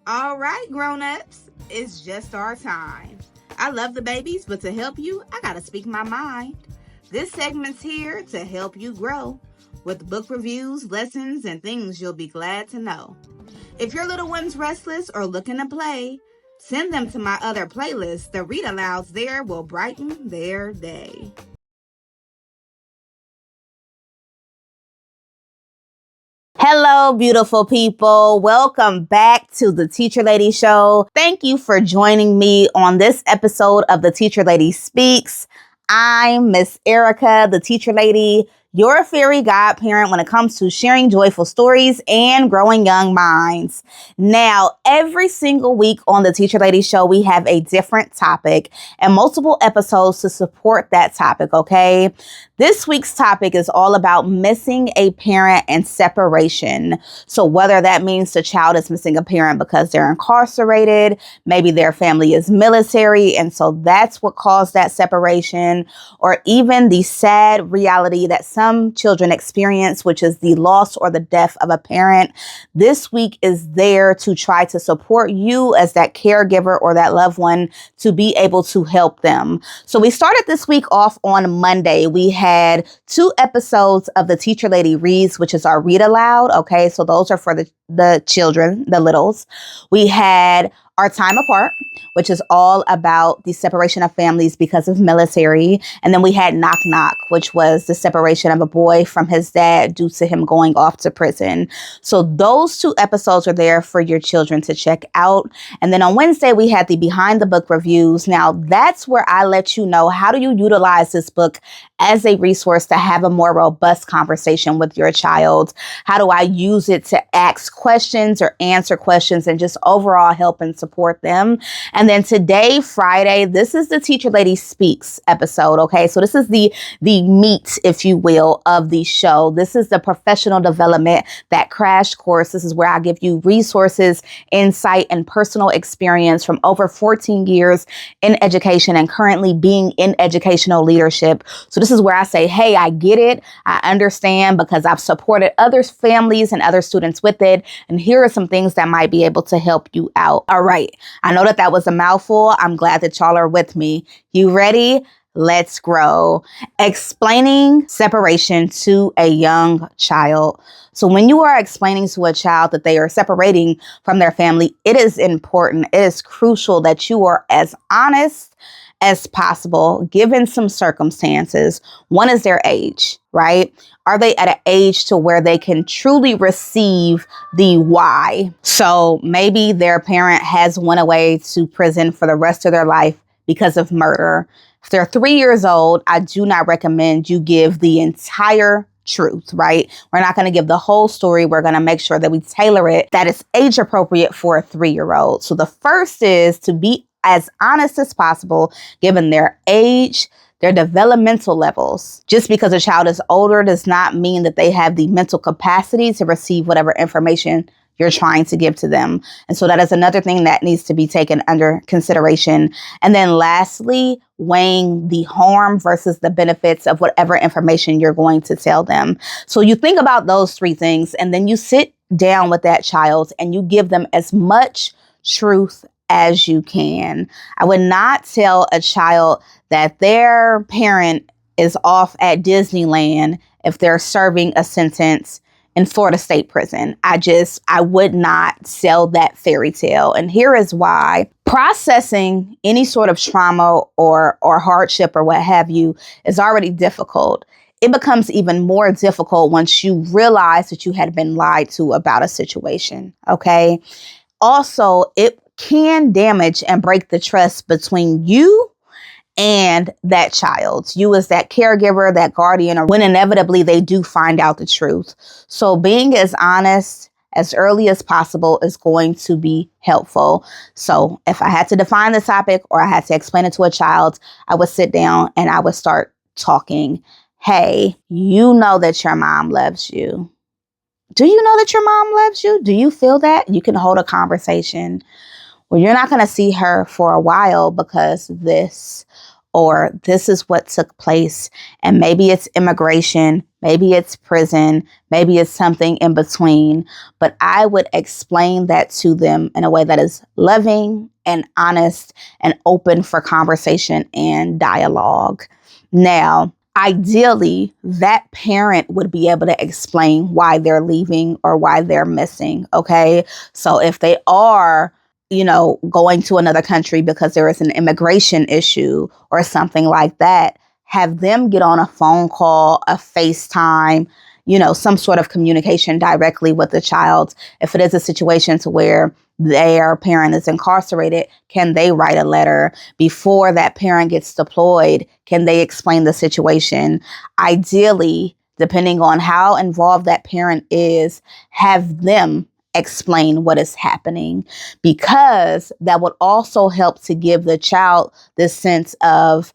All right, grown-ups, it's just our time. I love the babies, but to help you, I gotta speak my mind. This segment's here to help you grow with book reviews, lessons, and things you'll be glad to know. If your little one's restless or looking to play, send them to my other playlist. The read-alouds there will brighten their day. Hello, beautiful people. Welcome back to the Teacher Lady Show. Thank you for joining me on this episode of the Teacher Lady Speaks. I'm Miss Erica, the Teacher Lady, your fairy godparent when it comes to sharing joyful stories and growing young minds. Now, every single week on the Teacher Lady Show, we have a different topic and multiple episodes to support that topic, okay? This week's topic is all about missing a parent and separation. So whether that means the child is missing a parent because they're incarcerated, maybe their family is military, and so that's what caused that separation, or even the sad reality that some children experience, which is the loss or the death of a parent. This week is there to try to support you as that caregiver or that loved one to be able to help them. So we started this week off on Monday. We had 2 episodes of the Teacher Lady Reads, which is our read aloud. Okay, so those are for the children, the littles. We had our time apart, which is all about the separation of families because of military. And then we had Knock Knock, which was the separation of a boy from his dad due to him going off to prison. So those 2 episodes are there for your children to check out. And then on Wednesday, we had the Behind the Book reviews. Now, that's where I let you know, how do you utilize this book as a resource to have a more robust conversation with your child? How do I use it to ask questions or answer questions and just overall help and support them? And then today, Friday, this is the Teacher Lady Speaks episode. Okay, so this is the meat, if you will, of the show. This is the professional development, that crash course. This is where I give you resources, insight, and personal experience from over 14 years in education and currently being in educational leadership. So this is where I say, hey, I get it. I understand because I've supported other families and other students with it. And here are some things that might be able to help you out. All right. I know that was a mouthful. I'm glad that y'all are with me. You ready? Let's grow. Explaining separation to a young child. So when you are explaining to a child that they are separating from their family, it is important. It is crucial that you are as honest as possible, given some circumstances. One is their age, right? Are they at an age to where they can truly receive the why? So maybe their parent has went away to prison for the rest of their life because of murder. If they're 3 years old, I do not recommend you give the entire truth, right? We're not going to give the whole story. We're going to make sure that we tailor it, that it's age appropriate for a 3-year-old. So the first is to be as honest as possible, given their age, their developmental levels. Just because a child is older does not mean that they have the mental capacity to receive whatever information you're trying to give to them. And so that is another thing that needs to be taken under consideration. And then lastly, weighing the harm versus the benefits of whatever information you're going to tell them. So you think about those 3 things, and then you sit down with that child and you give them as much truth as you can. I would not tell a child that their parent is off at Disneyland if they're serving a sentence in Florida State Prison. I would not sell that fairy tale. And here is why. Processing any sort of trauma or hardship or what have you is already difficult. It becomes even more difficult once you realize that you had been lied to about a situation. Okay. Also, it can damage and break the trust between you and that child, you as that caregiver, that guardian, or when inevitably they do find out the truth. So being as honest as early as possible is going to be helpful. So if I had to define the topic or I had to explain it to a child, I would sit down and I would start talking. Hey, you know that your mom loves you. Do you know that your mom loves you? Do you feel that? You can hold a conversation. Well, you're not going to see her for a while because this. or this is what took place. And maybe it's immigration, maybe it's prison, maybe it's something in between. But I would explain that to them in a way that is loving and honest and open for conversation and dialogue. Now, ideally, that parent would be able to explain why they're leaving or why they're missing. Okay. So if they are, going to another country because there is an immigration issue or something like that, have them get on a phone call, a FaceTime, some sort of communication directly with the child. If it is a situation to where their parent is incarcerated, can they write a letter before that parent gets deployed? Can they explain the situation? Ideally, depending on how involved that parent is, have them explain what is happening, because that would also help to give the child this sense of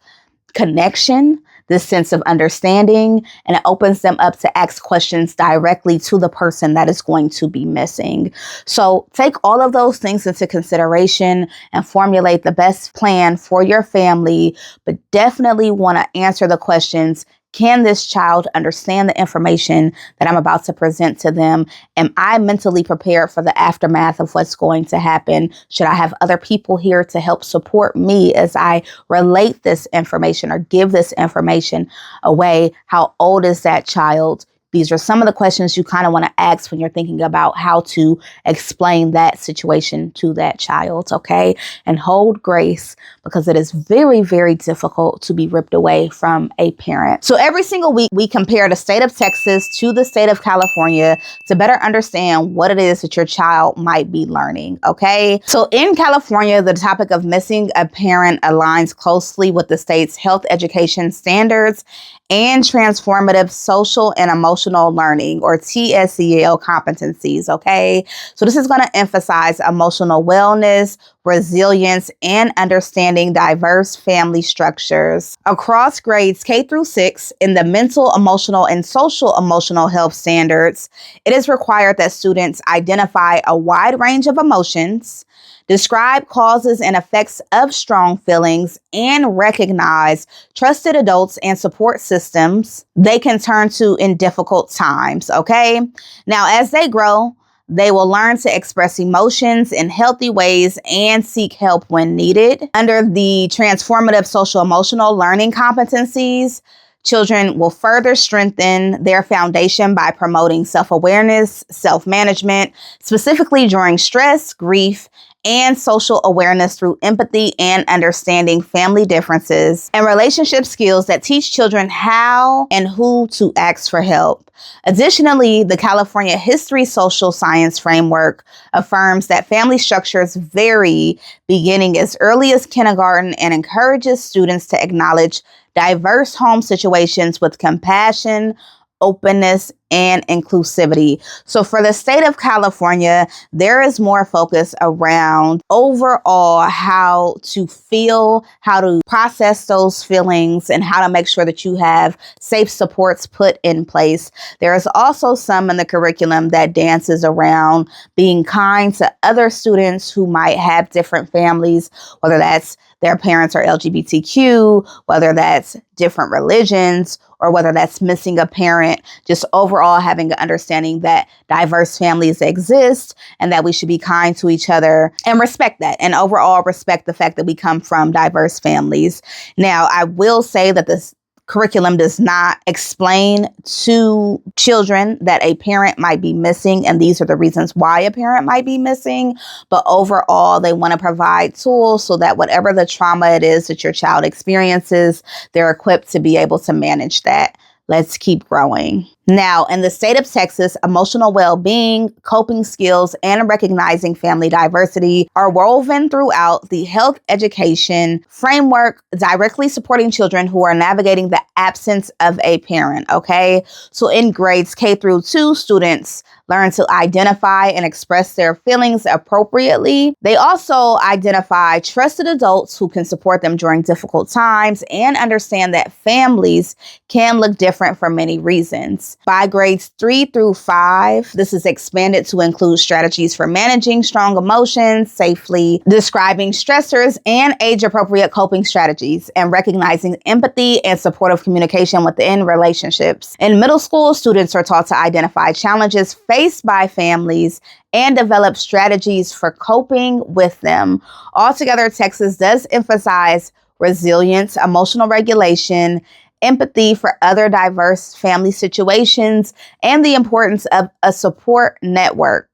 connection, this sense of understanding, and it opens them up to ask questions directly to the person that is going to be missing. So take all of those things into consideration and formulate the best plan for your family, but definitely want to answer the questions. Can this child understand the information that I'm about to present to them? Am I mentally prepared for the aftermath of what's going to happen? Should I have other people here to help support me as I relate this information or give this information away? How old is that child? These are some of the questions you kind of want to ask when you're thinking about how to explain that situation to that child, okay? And hold grace, because it is very, very difficult to be ripped away from a parent. So every single week, we compare the state of Texas to the state of California to better understand what it is that your child might be learning, okay? So in California, the topic of missing a parent aligns closely with the state's health education standards and transformative social and emotional learning, or TSEL competencies, okay? So this is going to emphasize emotional wellness, resilience, and understanding diverse family structures. Across grades K through 6, in the mental, emotional, and social emotional health standards, it is required that students identify a wide range of emotions, describe causes and effects of strong feelings, and recognize trusted adults and support systems they can turn to in difficult times, okay? Now, as they grow, they will learn to express emotions in healthy ways and seek help when needed. Under the transformative social emotional learning competencies, children will further strengthen their foundation by promoting self-awareness, self-management, specifically during stress, grief, and social awareness through empathy and understanding family differences, and relationship skills that teach children how and who to ask for help. Additionally, the California History Social Science Framework affirms that family structures vary beginning as early as kindergarten and encourages students to acknowledge diverse home situations with compassion, openness, and inclusivity. So for the state of California, there is more focus around overall how to feel, how to process those feelings, and how to make sure that you have safe supports put in place. There is also some in the curriculum that dances around being kind to other students who might have different families, whether that's their parents are LGBTQ, whether that's different religions, or whether that's missing a parent. Just overall having an understanding that diverse families exist and that we should be kind to each other and respect that, and overall respect the fact that we come from diverse families. Now, I will say that this curriculum does not explain to children that a parent might be missing, and these are the reasons why a parent might be missing. But overall, they want to provide tools so that whatever the trauma it is that your child experiences, they're equipped to be able to manage that. Let's keep growing. Now, in the state of Texas, emotional well-being, coping skills, and recognizing family diversity are woven throughout the health education framework, directly supporting children who are navigating the absence of a parent, okay? So in grades K through 2, students learn to identify and express their feelings appropriately. They also identify trusted adults who can support them during difficult times and understand that families can look different for many reasons. By grades 3 through 5, this is expanded to include strategies for managing strong emotions, safely describing stressors, and age-appropriate coping strategies, and recognizing empathy and supportive communication within relationships. In middle school, students are taught to identify challenges faced by families and develop strategies for coping with them. Altogether, Texas does emphasize resilience, emotional regulation, empathy for other diverse family situations, and the importance of a support network.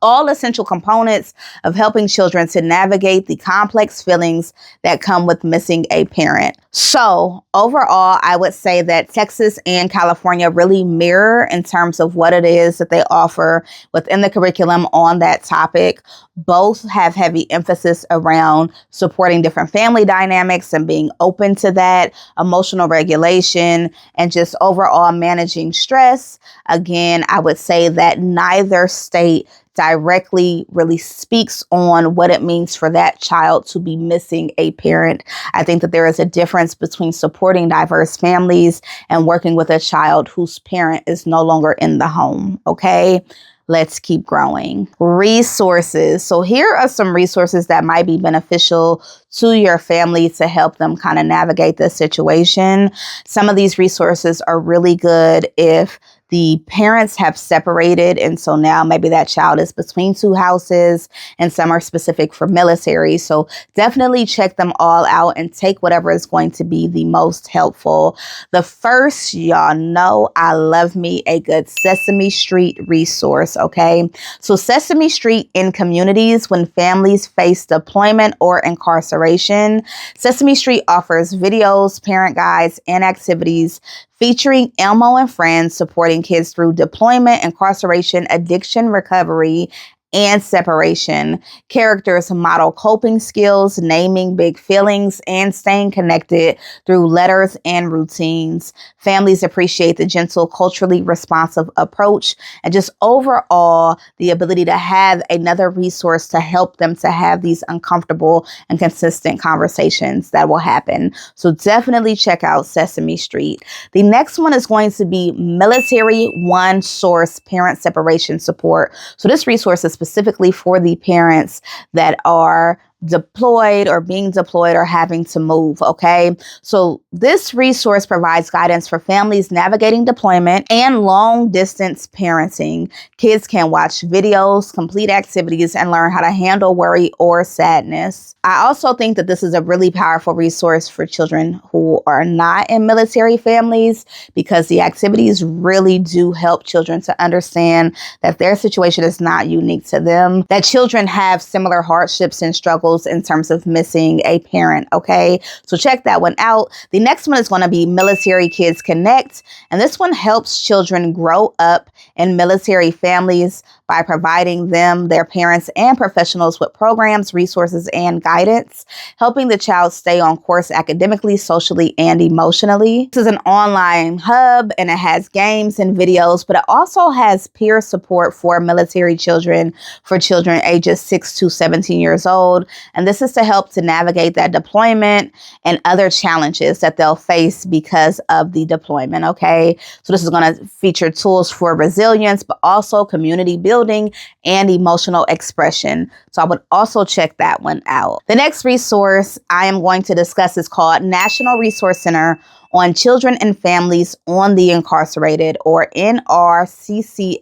All essential components of helping children to navigate the complex feelings that come with missing a parent. So overall, I would say that Texas and California really mirror in terms of what it is that they offer within the curriculum on that topic. Both have heavy emphasis around supporting different family dynamics and being open to that, emotional regulation, and just overall managing stress. Again, I would say that neither state directly really speaks on what it means for that child to be missing a parent. I think that there is a difference between supporting diverse families and working with a child whose parent is no longer in the home. Okay. Let's keep growing. Resources. So here are some resources that might be beneficial to your family to help them kind of navigate this situation. Some of these resources are really good if the parents have separated, and so now maybe that child is between two houses, and some are specific for military. So definitely check them all out and take whatever is going to be the most helpful. The first, y'all know I love me a good Sesame Street resource, okay? So Sesame Street in communities when families face deployment or incarceration. Sesame Street offers videos, parent guides, and activities featuring Elmo and friends supporting kids through deployment, incarceration, addiction recovery, and separation. Characters model coping skills, naming big feelings, and staying connected through letters and routines. Families appreciate the gentle, culturally responsive approach and just overall the ability to have another resource to help them to have these uncomfortable and consistent conversations that will happen. So definitely check out Sesame Street. The next one is going to be Military One Source Parent Separation Support. So this resource is specifically for the parents that are deployed or being deployed or having to move. Okay. So this resource provides guidance for families navigating deployment and long distance parenting. Kids can watch videos, complete activities, and learn how to handle worry or sadness. I also think that this is a really powerful resource for children who are not in military families, because the activities really do help children to understand that their situation is not unique to them, that children have similar hardships and struggles in terms of missing a parent. Okay, so check that one out. The next one is going to be Military Kids Connect, and this one helps children grow up in military families by providing them, their parents, and professionals with programs, resources, and guidance, helping the child stay on course academically, socially, and emotionally. This is an online hub, and it has games and videos, but it also has peer support for military children, for children ages 6 to 17 years old. And this is to help to navigate that deployment and other challenges that they'll face because of the deployment. Okay, so this is going to feature tools for resilience, but also community building and emotional expression. So I would also check that one out. The next resource I am going to discuss is called National Resource Center on Children and Families on the Incarcerated, or NRCCFI.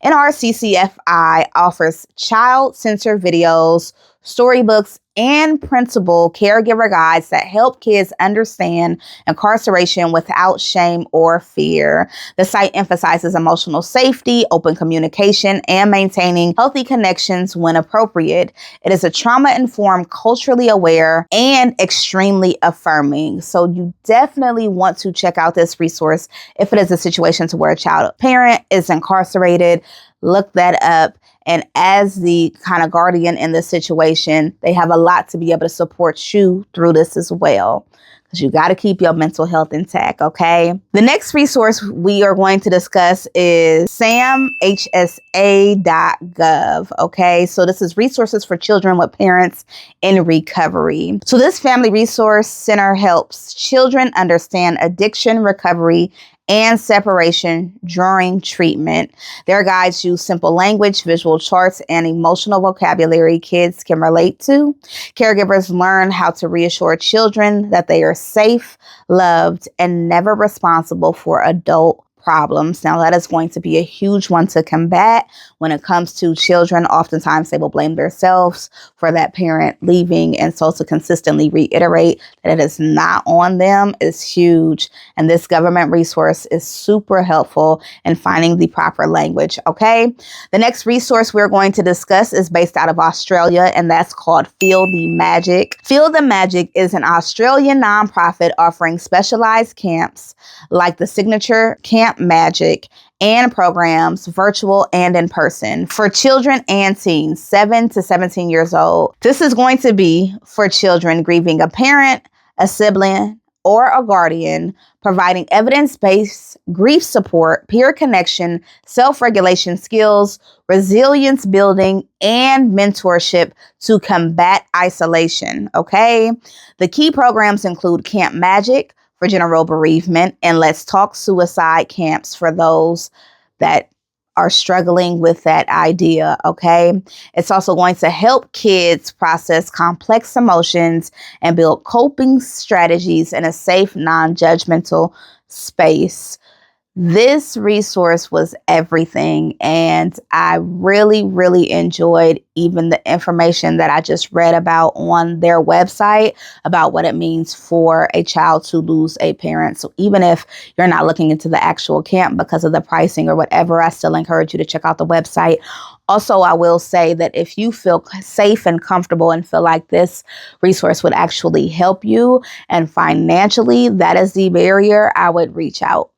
NRCCFI offers child-centered videos, storybooks, and printable caregiver guides that help kids understand incarceration without shame or fear. The site emphasizes emotional safety, open communication, and maintaining healthy connections when appropriate. It is a trauma-informed, culturally aware, and extremely affirming. So you definitely want to check out this resource if it is a situation to where a child parent is incarcerated. Look that up. And as the kind of guardian in this situation, they have a lot to be able to support you through this as well, because you got to keep your mental health intact, okay? The next resource we are going to discuss is samhsa.gov, okay? So this is resources for children with parents in recovery. So this family resource center helps children understand addiction recovery and separation during treatment. Their guides use simple language, visual charts, and emotional vocabulary kids can relate to. Caregivers learn how to reassure children that they are safe, loved, and never responsible for adult problems. Now, that is going to be a huge one to combat when it comes to children. Oftentimes, they will blame themselves for that parent leaving. And so to consistently reiterate that it is not on them is huge. And this government resource is super helpful in finding the proper language. Okay. The next resource we're going to discuss is based out of Australia, and that's called Feel the Magic. Feel the Magic is an Australian nonprofit offering specialized camps like the signature Camp Magic and programs, virtual and in person, for children and teens 7 to 17 years old. This is going to be for children grieving a parent, a sibling, or a guardian, providing evidence-based grief support, peer connection, self-regulation skills, resilience building, and mentorship to combat isolation. Okay. The key programs include Camp Magic for general bereavement, and Let's Talk Suicide camps for those that are struggling with that idea. Okay. It's also going to help kids process complex emotions and build coping strategies in a safe, non-judgmental space. This resource was everything, and I really, really enjoyed even the information that I just read about on their website about what it means for a child to lose a parent. So even if you're not looking into the actual camp because of the pricing or whatever, I still encourage you to check out the website. Also, I will say that if you feel safe and comfortable and feel like this resource would actually help you, and financially that is the barrier, I would reach out.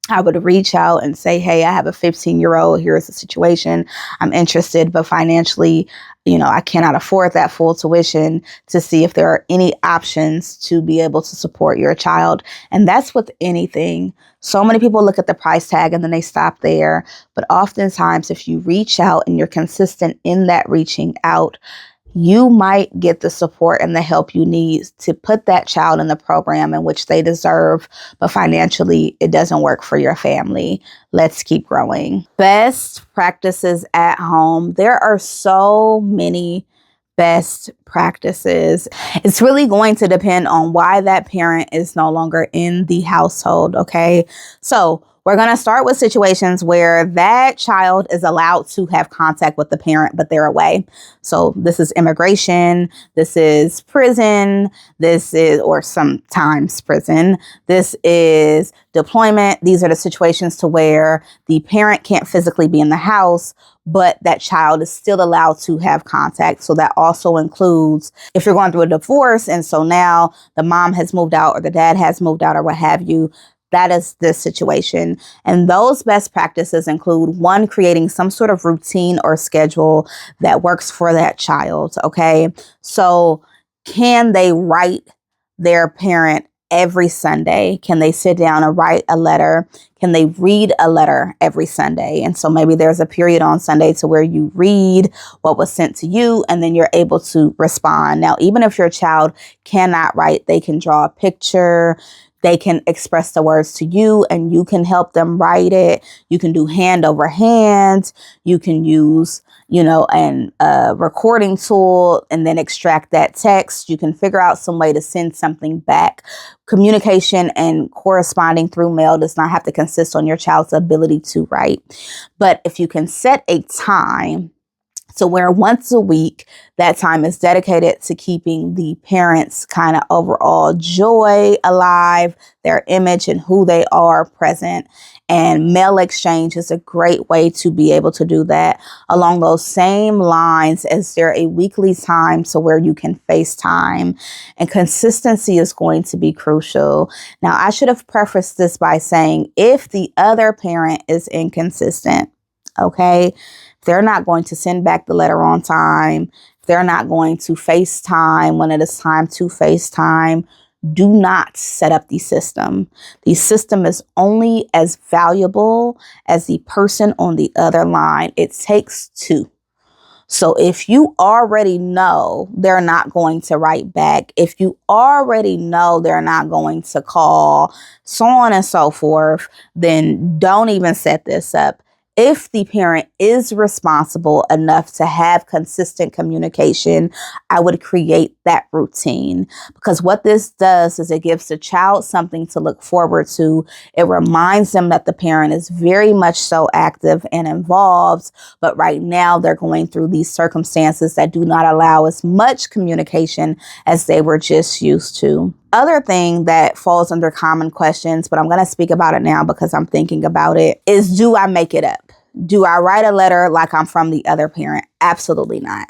I would reach out and say, hey, I have a 15-year-old. Here's the situation. I'm interested, but financially, I cannot afford that full tuition, to see if there are any options to be able to support your child. And that's with anything. So many people look at the price tag and then they stop there. But oftentimes, if you reach out and you're consistent in that reaching out, you might get the support and the help you need to put that child in the program in which they deserve, but financially it doesn't work for your family. Let's keep growing. Best practices at home. There are so many best practices. It's really going to depend on why that parent is no longer in the household. Okay. So we're going to start with situations where that child is allowed to have contact with the parent, but they're away. So this is immigration. This is prison. Or sometimes prison. This is deployment. These are the situations to where the parent can't physically be in the house, but that child is still allowed to have contact. So that also includes if you're going through a divorce, and so now the mom has moved out or the dad has moved out or what have you. That is this situation. And those best practices include, one, creating some sort of routine or schedule that works for that child. Okay. So can they write their parent every Sunday? Can they sit down and write a letter? Can they read a letter every Sunday? And so maybe there's a period on Sunday to where you read what was sent to you and then you're able to respond. Now, even if your child cannot write, they can draw a picture. They can express the words to you and you can help them write it. You can do hand over hand. You can use, a recording tool and then extract that text. You can figure out some way to send something back. Communication and corresponding through mail does not have to consist on your child's ability to write. But if you can set a time so where once a week, that time is dedicated to keeping the parents' kind of overall joy alive, their image and who they are present. And mail exchange is a great way to be able to do that. Along those same lines, is there a weekly time so where you can FaceTime? And consistency is going to be crucial. Now, I should have prefaced this by saying if the other parent is inconsistent, okay, they're not going to send back the letter on time, they're not going to FaceTime when it is time to FaceTime, do not set up the system. The system is only as valuable as the person on the other line. It takes two. So if you already know they're not going to write back, if you already know they're not going to call, so on and so forth, then don't even set this up. If the parent is responsible enough to have consistent communication, I would create that routine, because what this does is it gives the child something to look forward to. It reminds them that the parent is very much so active and involved, but right now they're going through these circumstances that do not allow as much communication as they were just used to. Other thing that falls under common questions, but I'm going to speak about it now because I'm thinking about it, is, do I make it up? Do I write a letter like I'm from the other parent? Absolutely not.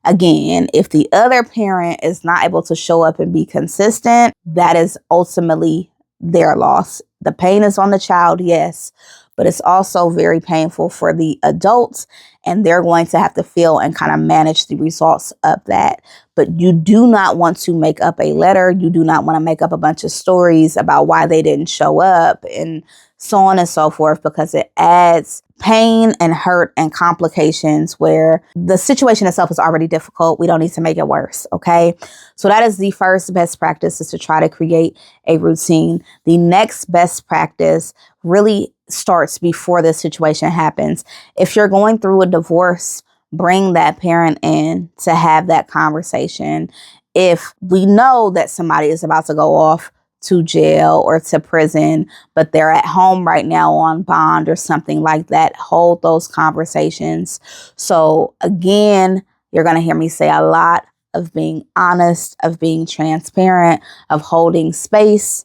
Again, if the other parent is not able to show up and be consistent, that is ultimately their loss. The pain is on the child, yes, but it's also very painful for the adults, and they're going to have to feel and kind of manage the results of that. But you do not want to make up a letter. You do not want to make up a bunch of stories about why they didn't show up and so on and so forth, because it adds pain and hurt and complications where the situation itself is already difficult. We don't need to make it worse. Okay. So that is the first best practice, is to try to create a routine. The next best practice really starts before this situation happens. If you're going through a divorce, bring that parent in to have that conversation. If we know that somebody is about to go off to jail or to prison, but they're at home right now on bond or something like that, hold those conversations. So again, you're going to hear me say a lot of being honest, of being transparent, of holding space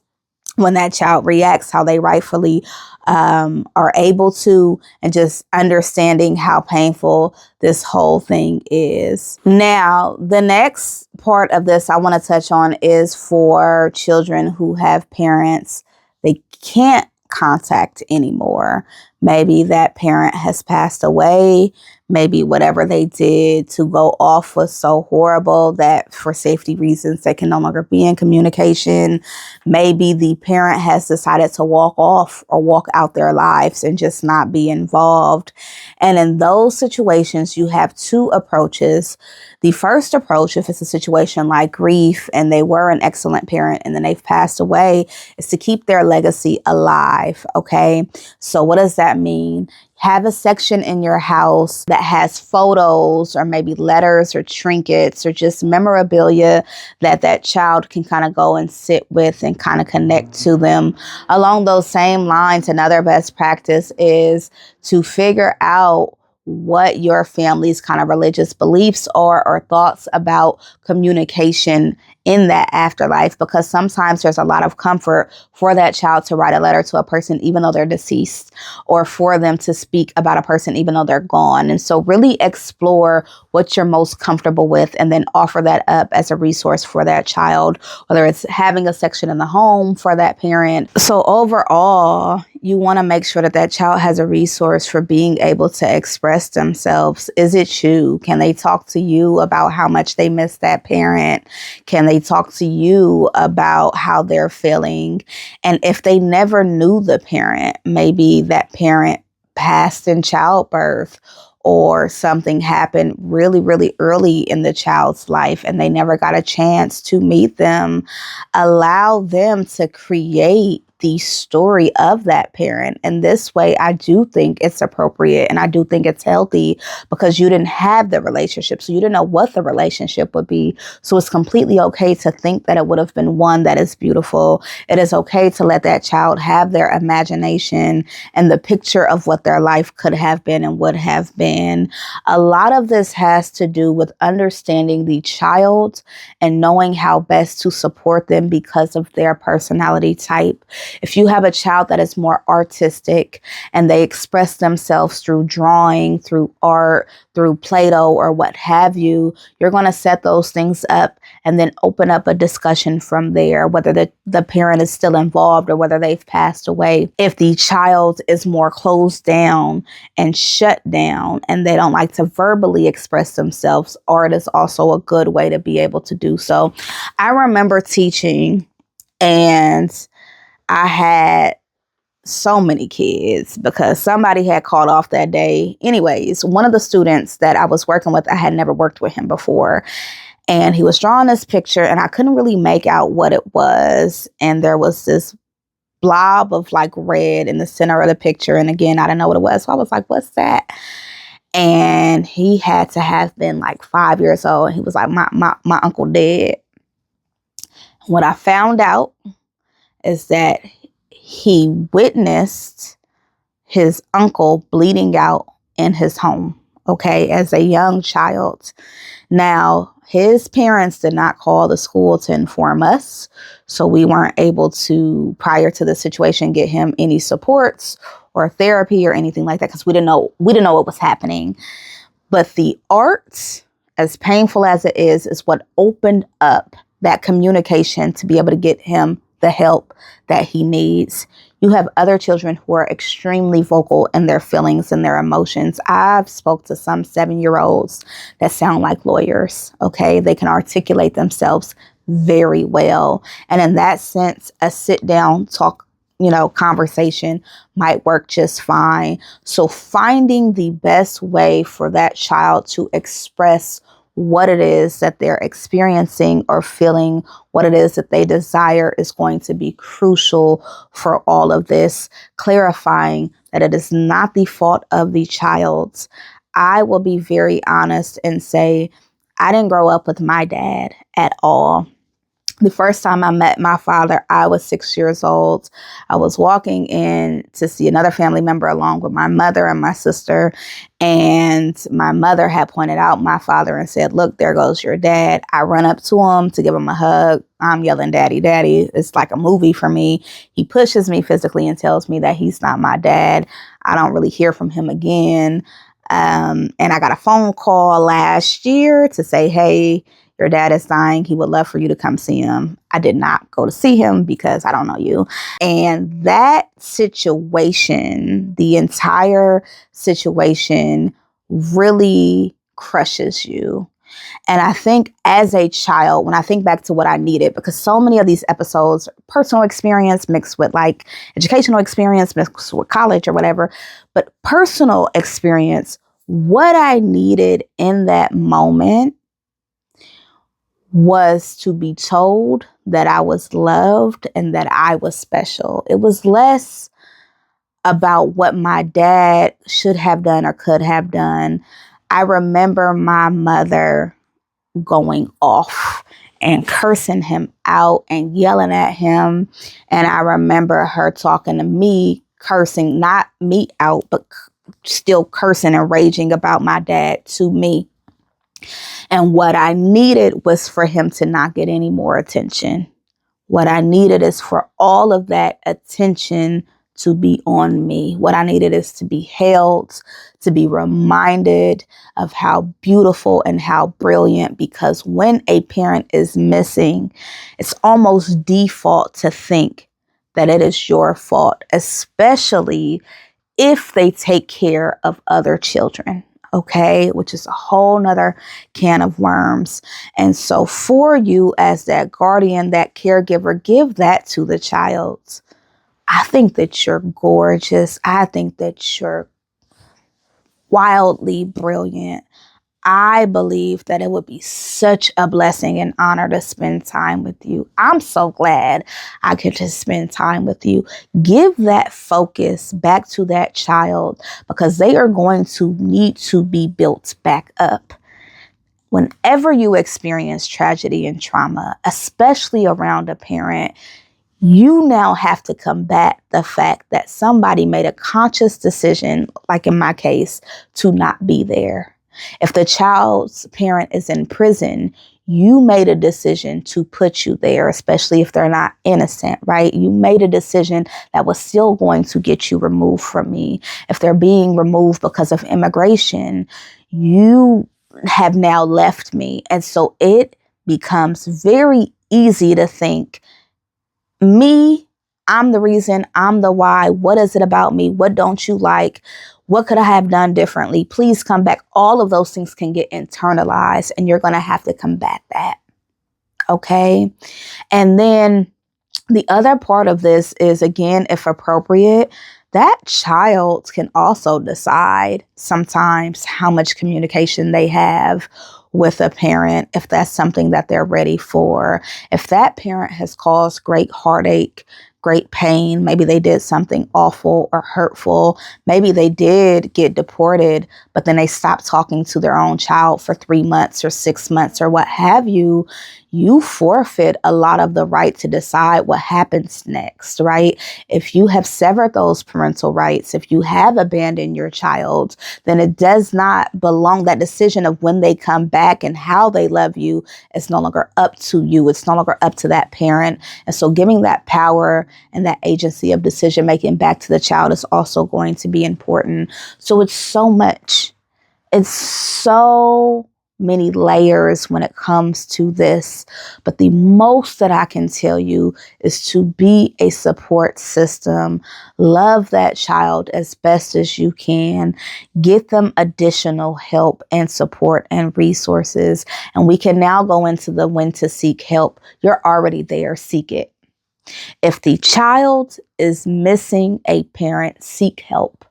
when that child reacts how they rightfully are able to, and just understanding how painful this whole thing is. Now, the next part of this I want to touch on is for children who have parents they can't contact anymore. Maybe that parent has passed away. Maybe whatever they did to go off was so horrible that for safety reasons they can no longer be in communication. Maybe the parent has decided to walk off or walk out their lives and just not be involved. And in those situations, you have two approaches. The first approach, if it's a situation like grief and they were an excellent parent and then they've passed away, is to keep their legacy alive. Okay. So what does that mean? Have a section in your house that has photos or maybe letters or trinkets or just memorabilia that child can kind of go and sit with and kind of connect to them. Along those same lines, another best practice is to figure out what your family's kind of religious beliefs are or thoughts about communication in that afterlife, because sometimes there's a lot of comfort for that child to write a letter to a person even though they're deceased, or for them to speak about a person even though they're gone. And so really explore what you're most comfortable with and then offer that up as a resource for that child, whether it's having a section in the home for that parent. So overall, you want to make sure that that child has a resource for being able to express themselves. Is it you? Can they talk to you about how much they miss that parent? Can they talk to you about how they're feeling? And if they never knew the parent, maybe that parent passed in childbirth, or something happened really, really early in the child's life and they never got a chance to meet them, allow them to create the story of that parent. And this way, I do think it's appropriate and I do think it's healthy, because you didn't have the relationship. So you didn't know what the relationship would be. So it's completely okay to think that it would have been one that is beautiful. It is okay to let that child have their imagination and the picture of what their life could have been and would have been. A lot of this has to do with understanding the child and knowing how best to support them because of their personality type. If you have a child that is more artistic and they express themselves through drawing, through art, through Play-Doh or what have you, you're going to set those things up and then open up a discussion from there, whether the parent is still involved or whether they've passed away. If the child is more closed down and shut down and they don't like to verbally express themselves, art is also a good way to be able to do so. I remember teaching, and I had so many kids because somebody had called off that day. Anyways, one of the students that I was working with, I had never worked with him before. And he was drawing this picture and I couldn't really make out what it was. And there was this blob of like red in the center of the picture. And again, I didn't know what it was. So I was like, what's that? And he had to have been like 5 years old. And he was like, my uncle dead. What I found out is that he witnessed his uncle bleeding out in his home, okay, as a young child. Now, his parents did not call the school to inform us, so we weren't able to, prior to the situation, get him any supports or therapy or anything like that because we didn't know what was happening. But the art, as painful as it is what opened up that communication to be able to get him the help that he needs. You have other children who are extremely vocal in their feelings and their emotions. I've spoke to some 7-year-olds that sound like lawyers. Okay. They can articulate themselves very well. And in that sense, a sit down talk, conversation might work just fine. So finding the best way for that child to express what it is that they're experiencing or feeling, what it is that they desire is going to be crucial for all of this, clarifying that it is not the fault of the child's. I will be very honest and say, I didn't grow up with my dad at all. The first time I met my father, I was 6 years old. I was walking in to see another family member along with my mother and my sister. And my mother had pointed out my father and said, look, there goes your dad. I run up to him to give him a hug. I'm yelling, daddy, daddy. It's like a movie for me. He pushes me physically and tells me that he's not my dad. I don't really hear from him again. And I got a phone call last year to say, hey, your dad is dying. He would love for you to come see him. I did not go to see him because I don't know you. And that situation, the entire situation really crushes you. And I think as a child, when I think back to what I needed, because so many of these episodes, personal experience mixed with like educational experience, mixed with college or whatever, but personal experience, what I needed in that moment was to be told that I was loved and that I was special. It was less about what my dad should have done or could have done. I remember my mother going off and cursing him out and yelling at him. And I remember her talking to me, cursing, not me out, but still cursing and raging about my dad to me. And what I needed was for him to not get any more attention. What I needed is for all of that attention to be on me. What I needed is to be held, to be reminded of how beautiful and how brilliant, because when a parent is missing, it's almost default to think that it is your fault, especially if they take care of other children. Okay, which is a whole nother can of worms. And so for you as that guardian, that caregiver, give that to the child. I think that you're gorgeous. I think that you're wildly brilliant. I believe that it would be such a blessing and honor to spend time with you. I'm so glad I get to spend time with you. Give that focus back to that child because they are going to need to be built back up. Whenever you experience tragedy and trauma, especially around a parent, you now have to combat the fact that somebody made a conscious decision, like in my case, to not be there. If the child's parent is in prison, you made a decision to put you there, especially if they're not innocent, right? You made a decision that was still going to get you removed from me. If they're being removed because of immigration, you have now left me. And so it becomes very easy to think, me, I'm the reason, I'm the why. What is it about me? What don't you like? What could I have done differently? Please come back. All of those things can get internalized and you're going to have to combat that. Okay. And then The other part of this is, again, if appropriate, that child can also decide sometimes how much communication they have with a parent, if that's something that they're ready for. If that parent has caused great heartache, great pain, maybe they did something awful or hurtful, maybe they did get deported, but then they stopped talking to their own child for 3 months or 6 months or what have you, you forfeit a lot of the right to decide what happens next, right? If you have severed those parental rights, if you have abandoned your child, then it does not belong. That decision of when they come back and how they love you is no longer up to you. It's no longer up to that parent. And so giving that power and that agency of decision making back to the child is also going to be important. So it's so much. It's so many layers when it comes to this. But the most that I can tell you is to be a support system. Love that child as best as you can. Get them additional help and support and resources. And we can now go into the when to seek help. You're already there. Seek it. If the child is missing a parent, seek help.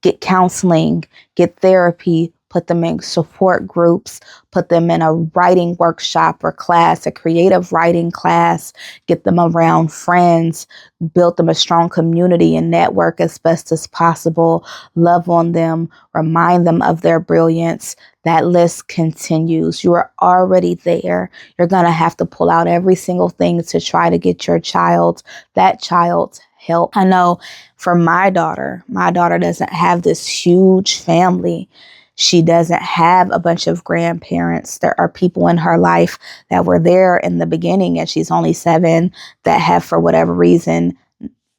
Get counseling, get therapy, put them in support groups, put them in a writing workshop or class, a creative writing class, get them around friends, build them a strong community and network as best as possible, love on them, remind them of their brilliance. That list continues. You are already there. You're going to have to pull out every single thing to try to get that child's help. I know for my daughter doesn't have this huge family. She doesn't have a bunch of grandparents. There are people in her life that were there in the beginning, and she's only 7, that have, for whatever reason,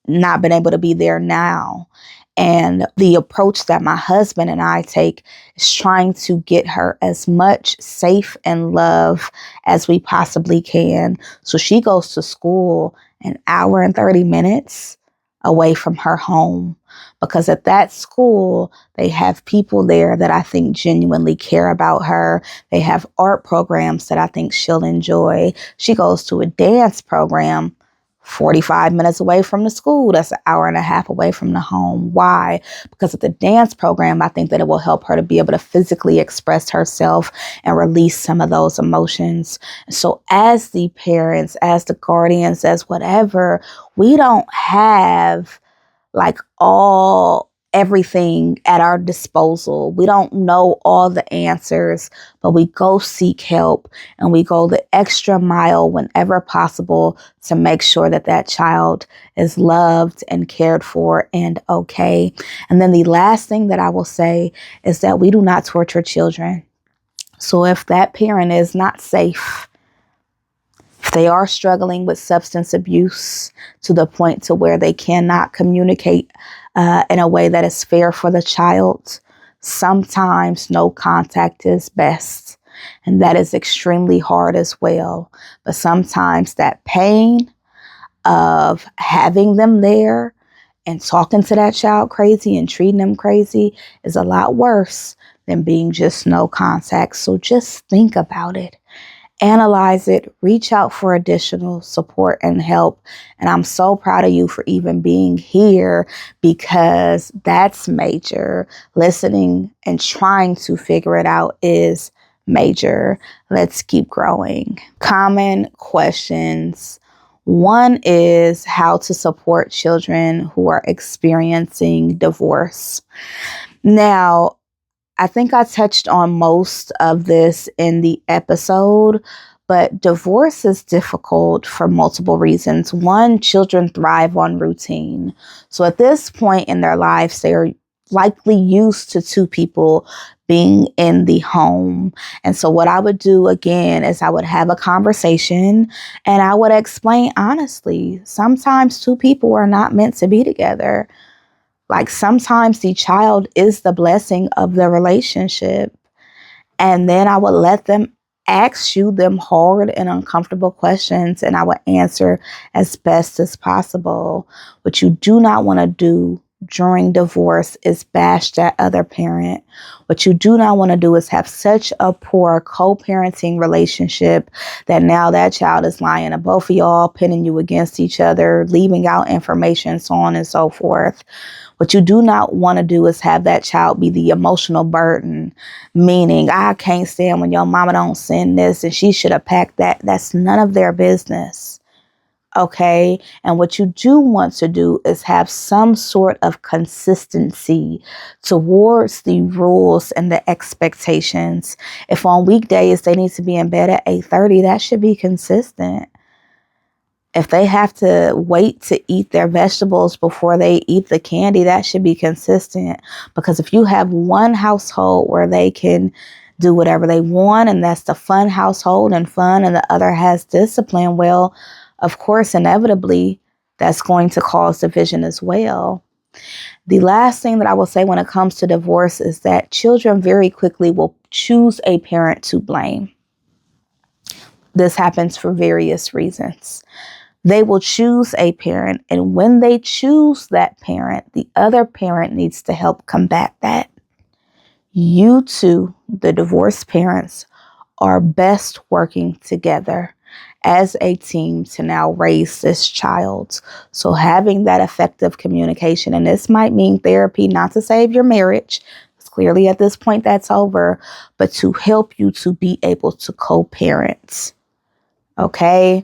not been able to be there now. And the approach that my husband and I take is trying to get her as much safe and love as we possibly can. So she goes to school an hour and 30 minutes away from her home, because at that school, they have people there that I think genuinely care about her. They have art programs that I think she'll enjoy. She goes to a dance program 45 minutes away from the school. That's an hour and a half away from the home. Why? Because of the dance program, I think that it will help her to be able to physically express herself and release some of those emotions. So as the parents, as the guardians, as whatever, we don't have like everything at our disposal. We don't know all the answers, but we go seek help and we go the extra mile whenever possible to make sure that that child is loved and cared for and okay. And then the last thing that I will say is that we do not torture children. So if that parent is not safe, if they are struggling with substance abuse to the point to where they cannot communicate in a way that is fair for the child, sometimes no contact is best. And that is extremely hard as well. But sometimes that pain of having them there and talking to that child crazy and treating them crazy is a lot worse than being just no contact. So just think about it. Analyze it, reach out for additional support and help. And I'm so proud of you for even being here, because that's major. Listening and trying to figure it out is major. Let's keep growing. Common questions. One is how to support children who are experiencing divorce. Now, I think I touched on most of this in the episode, but divorce is difficult for multiple reasons. One, children thrive on routine. So at this point in their lives, they are likely used to 2 people being in the home. And so what I would do again is I would have a conversation and I would explain honestly, sometimes 2 people are not meant to be together. Like sometimes the child is the blessing of the relationship. And then I would let them ask you them hard and uncomfortable questions, and I would answer as best as possible. What you do not want to do during divorce is bash that other parent. What you do not want to do is have such a poor co-parenting relationship that now that child is lying to both of y'all, pinning you against each other, leaving out information, so on and so forth. What you do not want to do is have that child be the emotional burden, meaning I can't stand when your mama don't send this and she should have packed that. That's none of their business. Okay. And what you do want to do is have some sort of consistency towards the rules and the expectations. If on weekdays they need to be in bed at 8:30, that should be consistent. If they have to wait to eat their vegetables before they eat the candy, that should be consistent. Because if you have one household where they can do whatever they want, and that's the fun household and fun, and the other has discipline, well, of course, inevitably, that's going to cause division as well. The last thing that I will say when it comes to divorce is that children very quickly will choose a parent to blame. This happens for various reasons. They will choose a parent, and when they choose that parent, the other parent needs to help combat that. You two, the divorced parents, are best working together as a team to now raise this child. So having that effective communication, and this might mean therapy, not to save your marriage, because clearly at this point that's over, but to help you to be able to co-parent. Okay?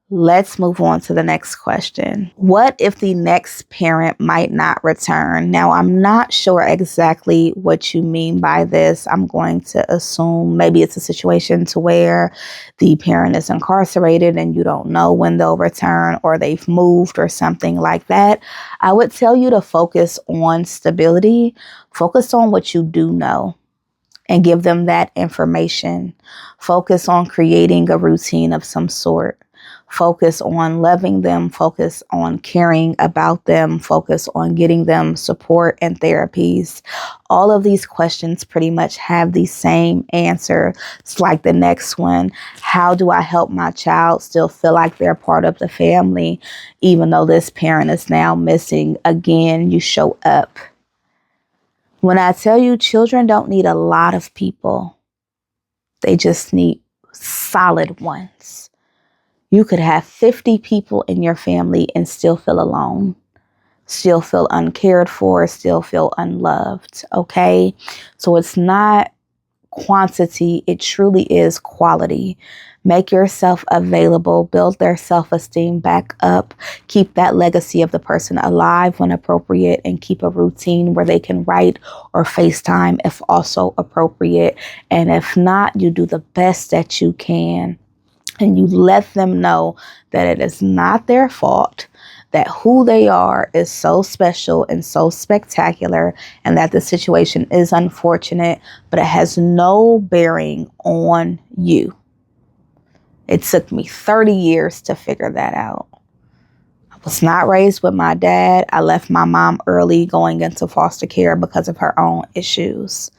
Let's move on to the next question. What if the next parent might not return? Now, I'm not sure exactly what you mean by this. I'm going to assume maybe it's a situation to where the parent is incarcerated and you don't know when they'll return, or they've moved or something like that. I would tell you to focus on stability, focus on what you do know, and give them that information. Focus on creating a routine of some sort. Focus on loving them, focus on caring about them, focus on getting them support and therapies. All of these questions pretty much have the same answer. It's like the next one. How do I help my child still feel like they're part of the family, even though this parent is now missing? Again, you show up. When I tell you children don't need a lot of people, they just need solid ones. You could have 50 people in your family and still feel alone, still feel uncared for, still feel unloved. Okay. So it's not quantity. It truly is quality. Make yourself available, build their self-esteem back up, keep that legacy of the person alive when appropriate, and keep a routine where they can write or FaceTime if also appropriate. And if not, you do the best that you can. And you let them know that it is not their fault, that who they are is so special and so spectacular, and that the situation is unfortunate, but it has no bearing on you. It took me 30 years to figure that out. I was not raised with my dad. I left my mom early going into foster care because of her own issues.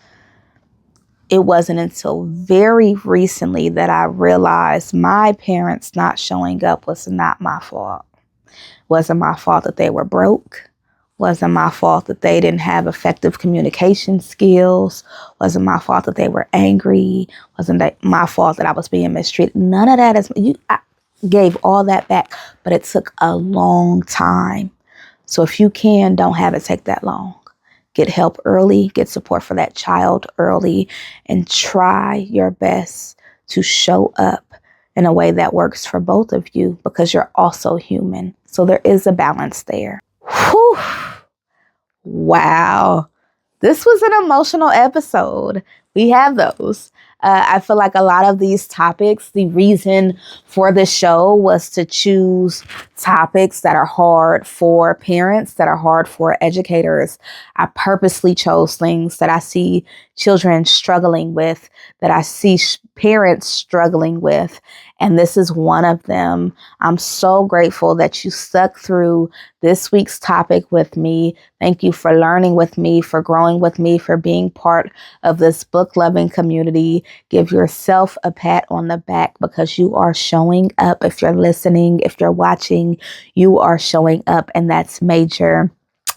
It wasn't until very recently that I realized my parents not showing up was not my fault. Wasn't my fault that they were broke. Wasn't my fault that they didn't have effective communication skills. Wasn't my fault that they were angry. Wasn't my fault that I was being mistreated. None of that is, I gave all that back, but it took a long time. So if you can, don't have it take that long. Get help early, get support for that child early, and try your best to show up in a way that works for both of you, because you're also human. So there is a balance there. Whew. Wow. This was an emotional episode. We have those. I feel like a lot of these topics, the reason for the show was to choose topics that are hard for parents, that are hard for educators. I purposely chose things that I see children struggling with, that I see parents struggling with. And this is one of them. I'm so grateful that you stuck through this week's topic with me. Thank you for learning with me, for growing with me, for being part of this book-loving community. Give yourself a pat on the back, because you are showing up. If you're listening, if you're watching, you are showing up, and that's major.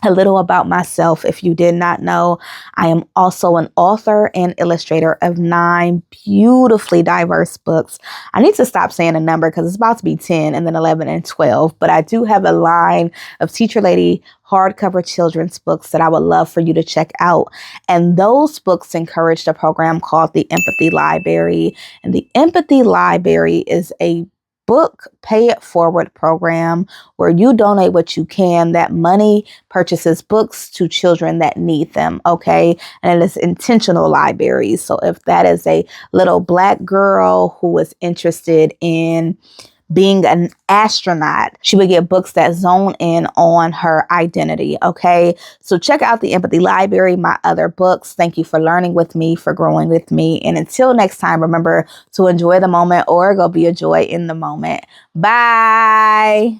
A little about myself, if you did not know, I am also an author and illustrator of 9 beautifully diverse books. I need to stop saying a number because it's about to be 10 and then 11 and 12, but I do have a line of Teacher Lady hardcover children's books that I would love for you to check out. And those books encouraged a program called the Empathy Library. And the Empathy Library is a book pay it forward program where you donate what you can. That money purchases books to children that need them. Okay. And it is intentional libraries. So if that is a little Black girl who is interested in being an astronaut, she would get books that zone in on her identity. Okay. So check out the Empathy Library, my other books. Thank you for learning with me, for growing with me. And until next time, remember to enjoy the moment or go be a joy in the moment. Bye.